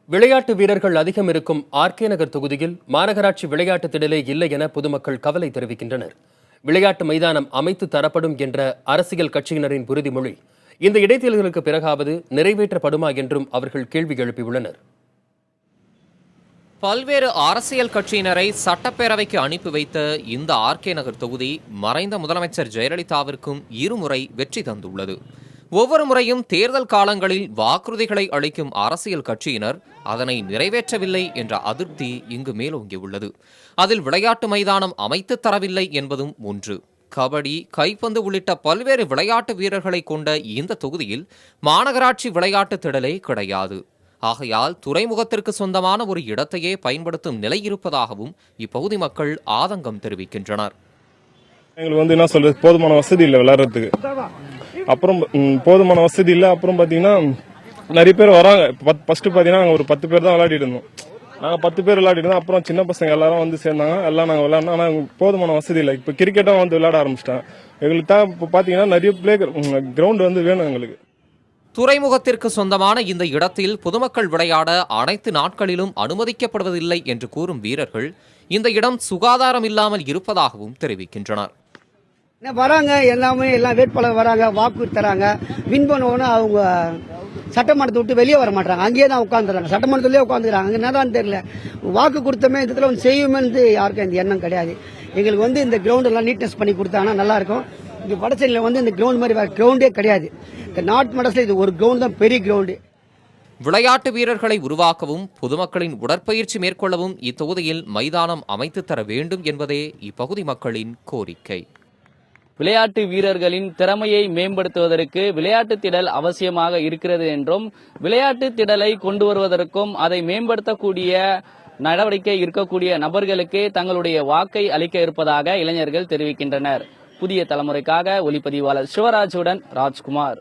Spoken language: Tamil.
விளையாட்டு வீரர்கள் அதிகம் இருக்கும் ஆர்கே நகர் தொகுதியில் மாநகராட்சி விளையாட்டு திடலே இல்லை என பொதுமக்கள் கவலை தெரிவிக்கின்றனர். விளையாட்டு மைதானம் அமைத்து தரப்படும் என்ற அரசியல் கட்சியினரின் உறுதிமொழி இந்த இடைத்தேர்தலுக்கு பிறகாவது நிறைவேற்றப்படுமா என்றும் அவர்கள் கேள்வி எழுப்பியுள்ளனர். பல்வேறு அரசியல் கட்சியினரை சட்டப்பேரவைக்கு அனுப்பி வைத்த இந்த ஆர்கே நகர் தொகுதி மறைந்த முதலமைச்சர் ஜெயலலிதாவிற்கும் இருமுறை வெற்றி தந்துள்ளது. ஒவ்வொரு முறையும் தேர்தல் காலங்களில் வாக்குறுதிகளை அளிக்கும் அரசியல் கட்சியினர் அதனை நிறைவேற்றவில்லை என்ற அதிருப்தி இங்கு மேலோங்கியுள்ளது. அதில் விளையாட்டு மைதானம் அமைத்து தரவில்லை என்பதும் ஒன்று. கபடி, கைப்பந்து உள்ளிட்ட பல்வேறு விளையாட்டு வீரர்களை கொண்ட இந்த தொகுதியில் மாநகராட்சி விளையாட்டு திடலே கிடையாது. ஆகையால் துறைமுகத்திற்கு சொந்தமான ஒரு இடத்தையே பயன்படுத்தும் நிலை இருப்பதாகவும் இப்பகுதி மக்கள் ஆதங்கம் தெரிவிக்கின்றனர். எங்களுக்கு என்ன சொல்றது, போதுமான வசதி இல்லை விளையாடுறதுக்கு. அப்புறம் போதுமான வசதி இல்லை. அப்புறம் பாத்தீங்கன்னா நிறைய பேர் வராங்க. ஃபர்ஸ்ட் பாத்தீங்கன்னா ஒரு 10 பேர் தான் விளையாடிட்டு இருந்தோம். நாங்க 10 பேர் விளையாடிட்டு இருந்தோம். அப்புறம் சின்ன பசங்க எல்லாரும் வந்து சேர்ந்தாங்க. எல்லாம் நாங்க விளையாடணும். ஆனா போதுமான வசதி இல்லை. இப்ப கிரிக்கெட்டும் வந்து விளையாட ஆரம்பிச்சிட்டாங்க. எங்களுக்கு தான் இப்ப பாத்தீங்கன்னா நிறைய கிரவுண்ட் வந்து வேணும் எங்களுக்கு. துறைமுகத்திற்கு சொந்தமான இந்த இடத்தில் பொதுமக்கள் விளையாட அனைத்து நாட்களிலும் அனுமதிக்கப்படுவதில்லை என்று கூறும் வீரர்கள் இந்த இடம் சுகாதாரம் இல்லாமல் இருப்பதாகவும் தெரிவிக்கின்றனர். வராங்க, எல்லாம் வேட்பாளர் வராங்க, வாக்கு தராங்க, வின் பண்ணுவோன்னு அவங்க சட்டமன்றத்தை விட்டு வெளியே வர மாட்டாங்க. அங்கேயே தான் உட்காந்துறாங்க, சட்டமன்றத்திலேயே உட்காந்துக்கிறாங்க. அங்கே என்னதான் தெரியல, வாக்கு கொடுத்தமே இந்த ஒன்று செய்யுமே யாருக்கும் இந்த எண்ணம் கிடையாது. எங்களுக்கு இந்த கிரவுண்ட் எல்லாம் நீட்னஸ் பண்ணி கொடுத்தாங்கன்னா நல்லா இருக்கும். இங்க வடசென்னையில் இந்த கிரவுண்ட் மாதிரி வேற கிரவுண்டே கிடையாது. இந்த நார்த் மெட்ராஸ்ல இது ஒரு கிரவுண்ட் தான் பெரிய கிரவுண்டு. விளையாட்டு வீரர்களை உருவாக்கவும் பொதுமக்களின் உடற்பயிற்சி மேற்கொள்ளவும் இத்தொகுதியில் மைதானம் அமைத்து தர வேண்டும் என்பதே இப்பகுதி மக்களின் கோரிக்கை. விளையாட்டு வீரர்களின் திறமையை மேம்படுத்துவதற்கு விளையாட்டு திடல் அவசியமாக இருக்கிறது என்றும், விளையாட்டு திடலை கொண்டு வருவதற்கும் அதை மேம்படுத்தக்கூடிய நடவடிக்கை இருக்கக்கூடிய நபர்களுக்கு தங்களுடைய வாக்கை அளிக்க இருப்பதாக இளைஞர்கள் தெரிவிக்கின்றனர். புதிய தலைமுறைக்காக ஒளிப்பதிவாளர் சிவராஜுடன் ராஜ்குமார்.